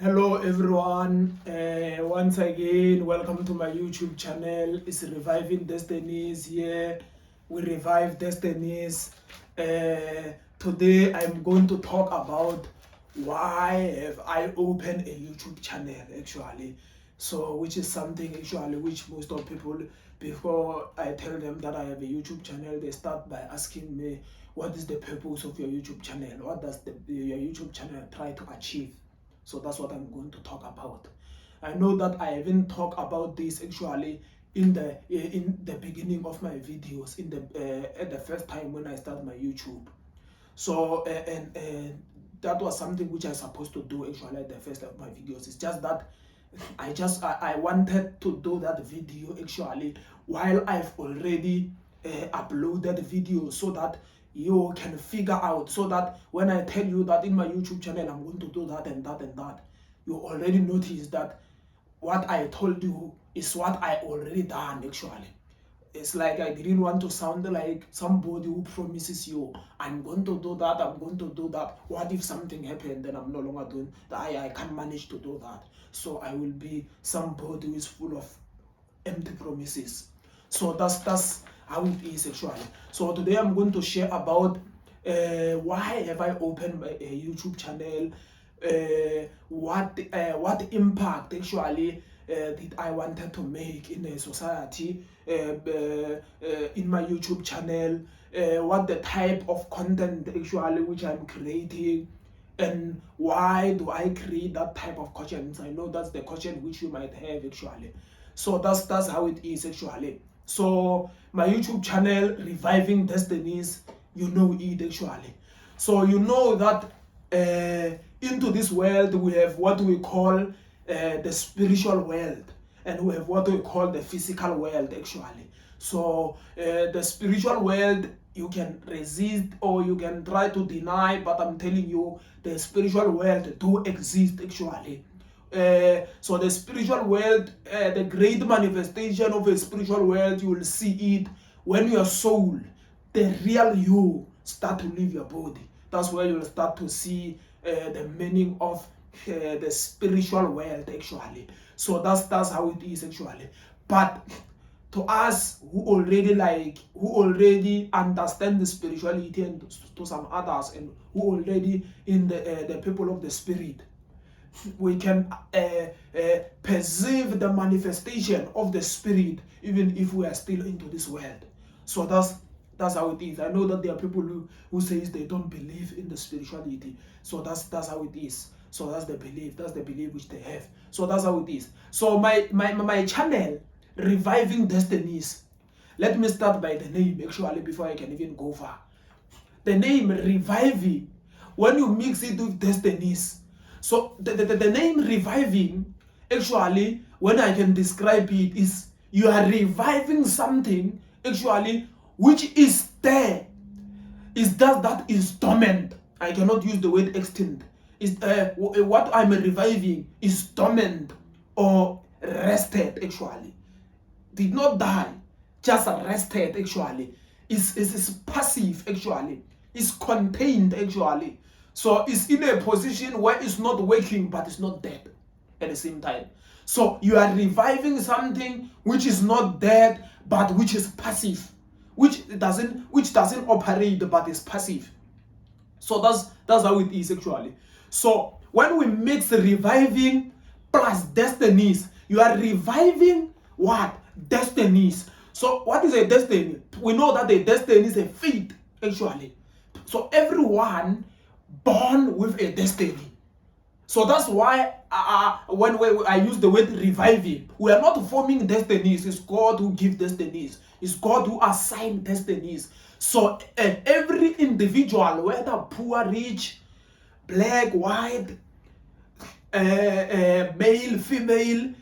Hello everyone, once again welcome to my YouTube channel. It's Reviving Destinies here. We revive destinies. Today I'm going to talk about why have I opened a YouTube channel actually. So which is something actually which most of people, before I tell them that I have a YouTube channel, they start by asking me, what is the purpose of your YouTube channel? What does your YouTube channel try to achieve? So that's what I'm going to talk about. I know that I haven't talked about this actually in the beginning of my videos, in the at the first time when I started my YouTube. So and that was something which I supposed to do actually at the first of my videos. It's just that I wanted to do that video actually while I've already uploaded the video, so that you can figure out, so that when I tell you that in my YouTube channel I'm going to do that and that and that, you already notice that what I told you is what I already done actually. It's like I didn't want to sound like somebody who promises you, I'm going to do that, I'm going to do that. What if something happened, then I'm no longer doing that? I can't manage to do that. So I will be somebody who is full of empty promises. So that's how it is actually. So today I'm going to share about why have I opened my YouTube channel, what impact actually did I wanted to make in a society, in my YouTube channel, what the type of content actually which I'm creating, and why do I create that type of questions. I know that's the question which you might have actually. So that's how it is actually. So my YouTube channel, Reviving Destinies, you know it actually. So you know that into this world we have what we call the spiritual world, and we have what we call the physical world actually. So the spiritual world you can resist or you can try to deny, but I'm telling you the spiritual world do exist actually. So the spiritual world, the great manifestation of a spiritual world, you will see it when your soul, the real you, start to leave your body. That's where you'll start to see the meaning of the spiritual world actually. So that's how it is actually. But to us who already understand the spirituality, and to some others and who already in the people of the spirit, we can perceive the manifestation of the spirit even if we are still into this world. So that's how it is. I know that there are people who says they don't believe in the spirituality. So that's how it is. So that's the belief which they have. So that's how it is. So my channel, Reviving Destinies. Let me start by the name actually before I can even go far. The name Reviving, when you mix it with Destinies, so the name Reviving, actually, when I can describe it, is you are reviving something actually which is there, is that is dormant. I cannot use the word extinct. Is what I'm reviving is dormant or rested actually. Did not die, just rested actually. Is passive actually. Is contained actually. So it's in a position where it's not working but it's not dead at the same time. So you are reviving something which is not dead but which is passive, which doesn't operate but is passive. So that's how it is actually. So when we mix reviving plus destinies, you are reviving what? Destinies. So what is a destiny? We know that a destiny is a fate actually. So everyone born with a destiny. So that's why when I use the word reviving, we are not forming destinies. It's God who gives destinies. It's God who assigns destinies. So every individual, whether poor, rich, black, white, male, female,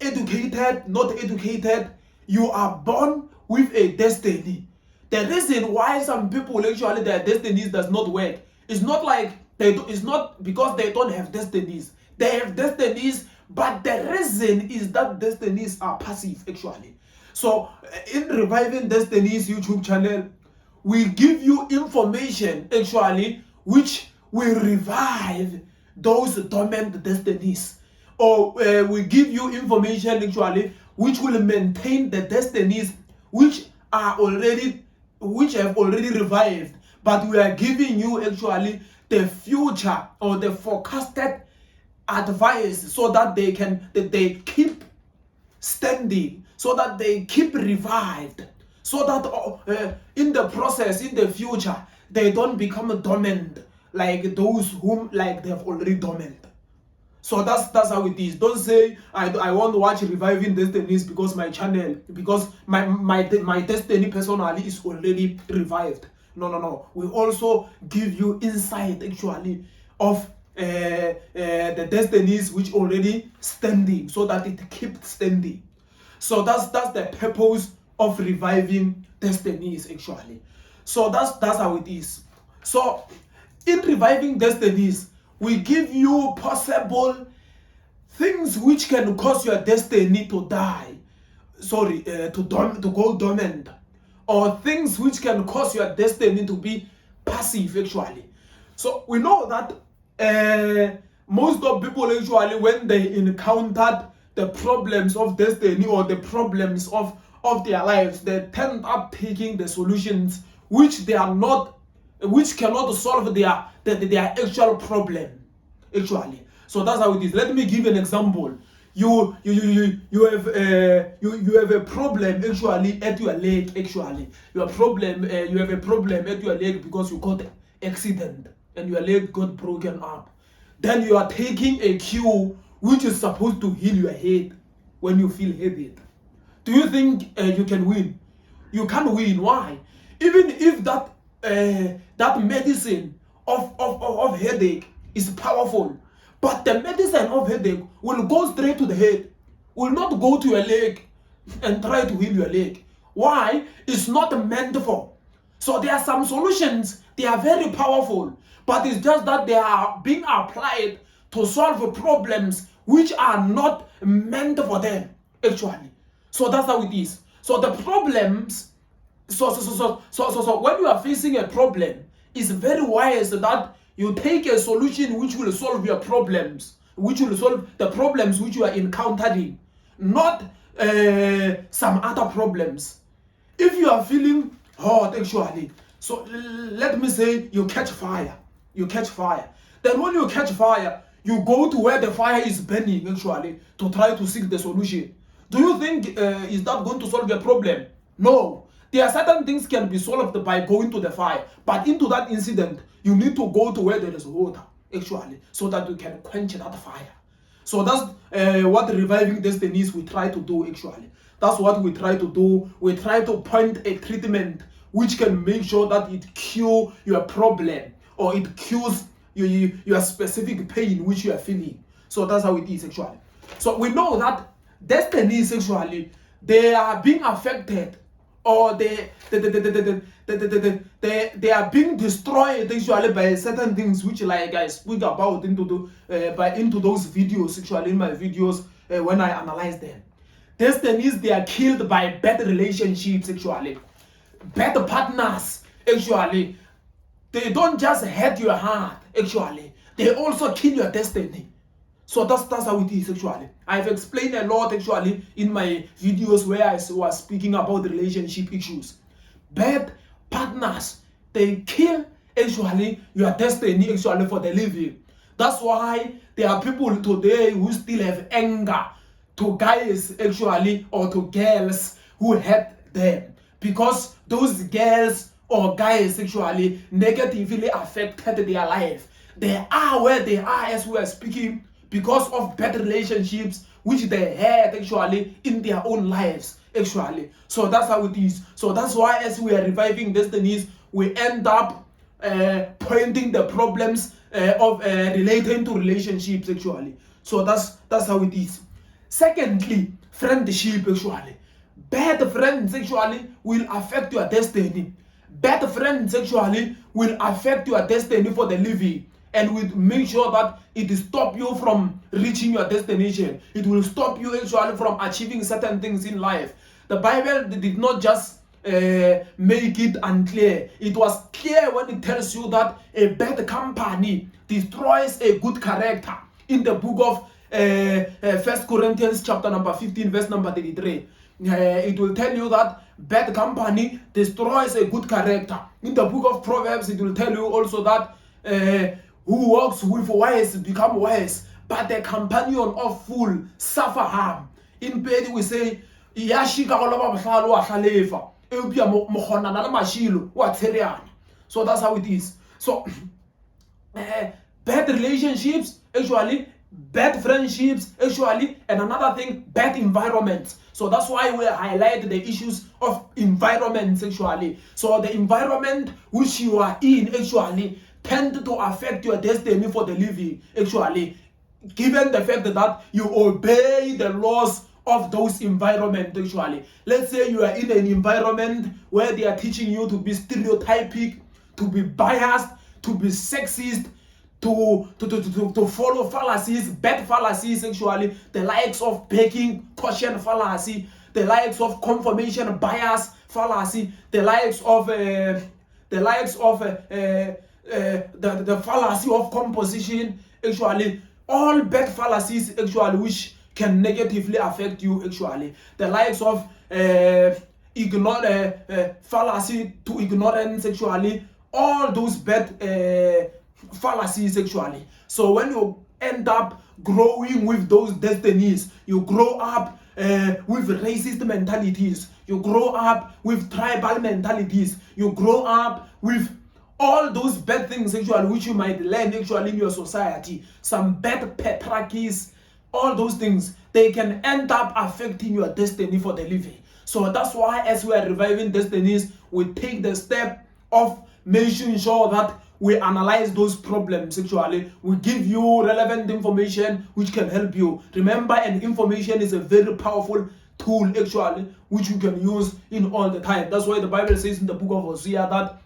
educated, not educated, you are born with a destiny. The reason why some people actually their destinies does not work, it's not like it's not because they don't have destinies. They have destinies, but the reason is that destinies are passive actually. So in Reviving Destinies YouTube channel, we give you information actually which will revive those dormant destinies, or we give you information actually which will maintain the destinies which have already revived, but we are giving you actually the future or the forecasted advice so that they keep standing, so that they keep revived, so that in the process, in the future, they don't become dormant like those whom like they have already dormant. So that's how it is. Don't say I want to watch Reviving Destinies because my channel, because my destiny personally is already revived. No. We also give you insight actually of the destinies which already standing, so that it keeps standing. So that's the purpose of Reviving Destinies actually. So that's how it is. So in Reviving Destinies, we give you possible things which can cause your destiny to die, to go dormant, or things which can cause your destiny to be passive actually. So we know that most of people actually, when they encountered the problems of destiny or the problems of their lives, they tend up taking the solutions which cannot solve their actual problem actually. So that's how it is. Let me give an example. You have a problem actually at your leg actually. You have a problem at your leg because you got an accident and your leg got broken up. Then you are taking a cure which is supposed to heal your head when you feel headache. Do you think you can win? You can't win. Why? Even if that medicine of headache is powerful, but the medicine of headache will go straight to the head, will not go to your leg and try to heal your leg. Why? It's not meant for. So there are some solutions, they are very powerful, but it's just that they are being applied to solve problems which are not meant for them actually. So that's how it is. So the problems, so when you are facing a problem, it's very wise that you take a solution which will solve your problems, which will solve the problems which you are encountering, not some other problems. If you are feeling hot actually, so let me say you catch fire. Then when you catch fire, you go to where the fire is burning actually to try to seek the solution. Do you think is that going to solve your problem? No. There are certain things can be solved by going to the fire, but into that incident, you need to go to where there is water actually, so that you can quench that fire. So that's what Reviving Destinies we try to do actually. That's what we try to do. We try to point a treatment which can make sure that it cures your problem, or it cures your specific pain which you are feeling. So that's how it is actually. So we know that destinies actually, they are being affected, or they are being destroyed actually by certain things which, like I speak about into those videos actually, in my videos when I analyze them. Destinies, they are killed by bad relationships actually, bad partners actually. They don't just hurt your heart actually, they also kill your destiny. So that's how it is actually. I've explained a lot actually in my videos where I was speaking about relationship issues. Bad partners, they kill actually your destiny actually for the living. That's why there are people today who still have anger to guys actually, or to girls who hurt them, because those girls or guys actually negatively affected their life. They are where they are as we are speaking because of bad relationships which they had actually in their own lives actually. So that's how it is. So that's why as we are reviving destinies, we end up pointing the problems of relating to relationships actually. So that's how it is. Secondly, friendship actually. Bad friends actually will affect your destiny. Bad friends actually will affect your destiny for the living, and will make sure that it will stop you from reaching your destination. It will stop you actually from achieving certain things in life. The Bible did not just make it unclear. It was clear when it tells you that a bad company destroys a good character in the book of 1 Corinthians chapter number 15 verse number 33. It will tell you that bad company destroys a good character. In the book of Proverbs, it will tell you also that who walks with wise become wise, but the companion of fool suffer harm. In Pedi we say, so that's how it is. So bad relationships, actually, bad friendships, actually, and another thing, bad environments. So that's why we highlight the issues of environment, actually. So the environment which you are in, actually, tend to affect your destiny for the living, actually, given the fact that you obey the laws of those environments, actually. Let's say you are in an environment where they are teaching you to be stereotypic, to be biased, to be sexist, to follow fallacies, bad fallacies, actually, the likes of baking torsion fallacy, the likes of confirmation bias fallacy, the likes of the fallacy of composition, actually, all bad fallacies, actually, which can negatively affect you, actually, the likes of fallacy to ignorance, actually, all those bad fallacies, actually. So when you end up growing with those destinies, you grow up with racist mentalities, you grow up with tribal mentalities, you grow up with all those bad things, actually, which you might learn, actually, in your society, some bad patriarchies, all those things, they can end up affecting your destiny for the living. So that's why, as we are reviving destinies, we take the step of making sure that we analyze those problems, actually. We give you relevant information which can help you. Remember, and information is a very powerful tool, actually, which you can use in all the time. That's why the Bible says in the book of Hosea that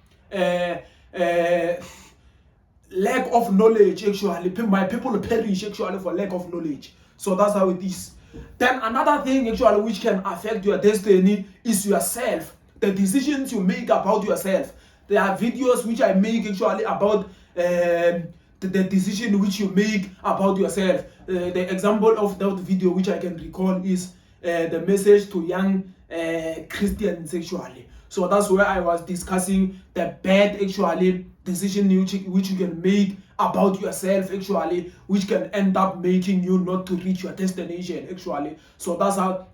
lack of knowledge, actually, my people perish, actually, for lack of knowledge. So that's how it is. Then another thing, actually, which can affect your destiny is yourself, the decisions you make about yourself. There are videos which I make, actually, about the decision which you make about yourself. The example of that video which I can recall is the message to young Christians, actually. So that's where I was discussing the bad, actually, decision which you can make about yourself, actually, which can end up making you not to reach your destination, actually. So that's how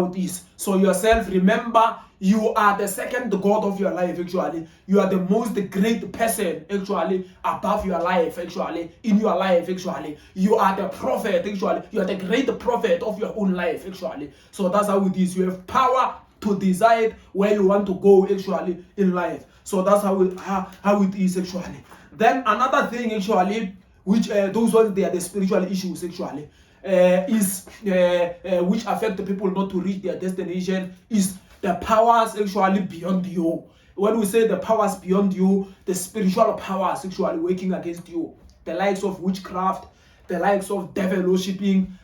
it is. So yourself, remember, you are the second god of your life, actually. You are the most great person, actually, above your life, actually, in your life, actually. You are the prophet, actually. You are the great prophet of your own life, actually. So that's how it is. You have power to decide where you want to go, actually, in life. So that's how it is, actually. Then another thing, actually, which those ones, they are the spiritual issues, actually, which affect the people not to reach their destination, is the powers, actually, beyond you. When we say the powers beyond you, the spiritual powers, actually, working against you, the likes of witchcraft, the likes of devil worshipping,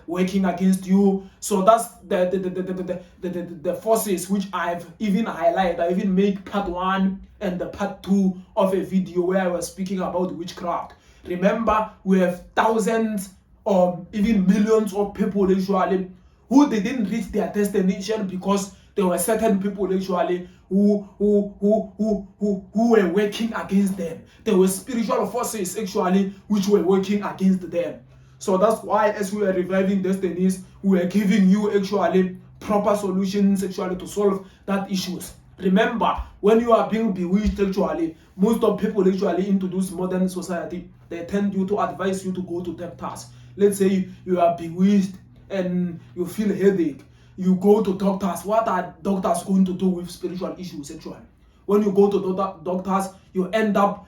working against you. So that's the forces which I've even highlighted. I even made part 1 and the part 2 of a video where I was speaking about witchcraft. Remember, we have thousands or even millions of people, actually, who they didn't reach their destination because there were certain people, actually, who were working against them. There were spiritual forces, actually, which were working against them. So that's why, as we are reviving destinies, we are giving you, actually, proper solutions, actually, to solve that issues. Remember, when you are being bewitched, actually, most of people, actually, into this modern society, they tend to advise you to go to doctors. Let's say you are bewitched and you feel headache. You go to doctors. What are doctors going to do with spiritual issues, actually? When you go to doctors, you end up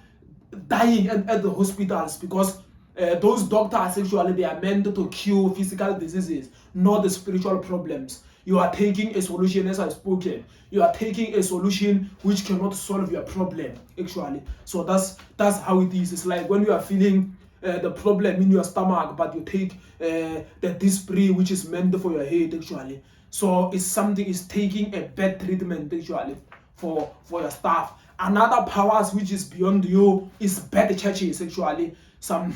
dying at the hospitals because those doctors, actually, they are meant to cure physical diseases, not the spiritual problems. You are taking a solution, as I've spoken. You are taking a solution which cannot solve your problem, actually. So that's how it is. It's like when you are feeling the problem in your stomach, but you take the Dispray, which is meant for your head, actually. So it's something is taking a bad treatment actually for your staff. Another powers which is beyond you is bad churches actually. Some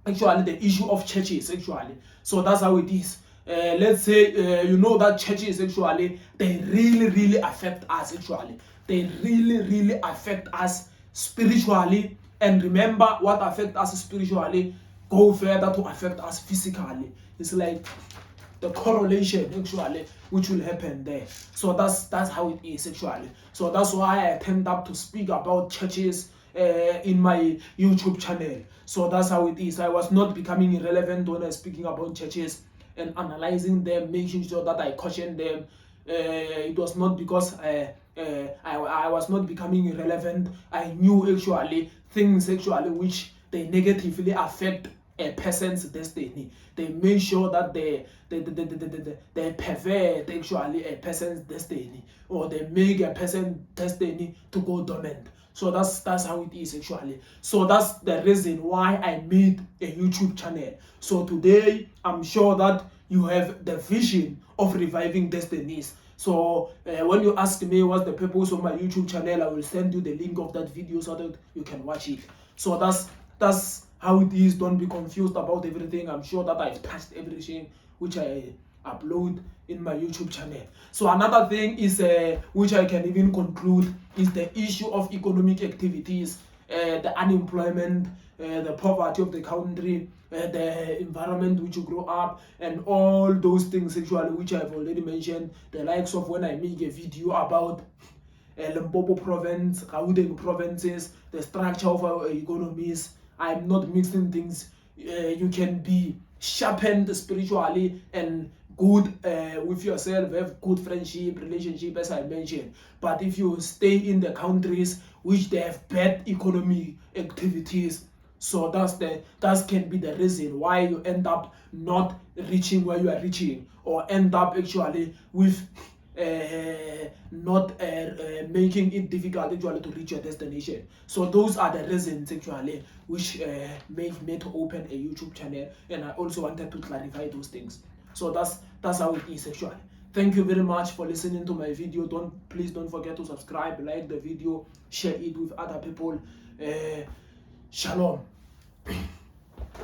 actually the issue of churches actually. So that's how it is. Let's say you know that churches actually, they really affect us actually. They really affect us spiritually, and remember, what affect us spiritually go further to affect us physically. It's like the correlation actually which will happen there. So that's how it is actually. So that's why I tend up to speak about churches in my YouTube channel. So that's how it is. I was not becoming irrelevant when I was speaking about churches and analyzing them, making sure that I caution them. It was not because I was not becoming irrelevant. I knew actually things actually which they negatively affect a person's destiny. They make sure that they pervert actually a person's destiny, or they make a person's destiny to go dormant. So that's how it is actually. So that's the reason why I made a YouTube channel. So today I'm sure that you have the vision of reviving destinies. So when you ask me what's the purpose of my YouTube channel, I will send you the link of that video so that you can watch it. So that's how it is. Don't be confused about everything. I'm sure that I've touched everything which I upload in my YouTube channel. So another thing is which I can even conclude is the issue of economic activities, the unemployment, the poverty of the country, the environment which you grow up, and all those things actually which I've already mentioned, the likes of when I make a video about Limpopo province, Gauteng provinces, the structure of our economies. I'm not mixing things. You can be sharpened spiritually and good with yourself, have good friendship, relationship, as I mentioned. But if you stay in the countries which they have bad economic activities, so that can be the reason why you end up not reaching where you are reaching, or end up actually with not making it difficult actually to reach your destination. So those are the reasons actually which made me to open a YouTube channel, and I also wanted to clarify those things. So that's how it is actually. Thank you very much for listening to my video. Please don't forget to subscribe, like the video, share it with other people. Shalom.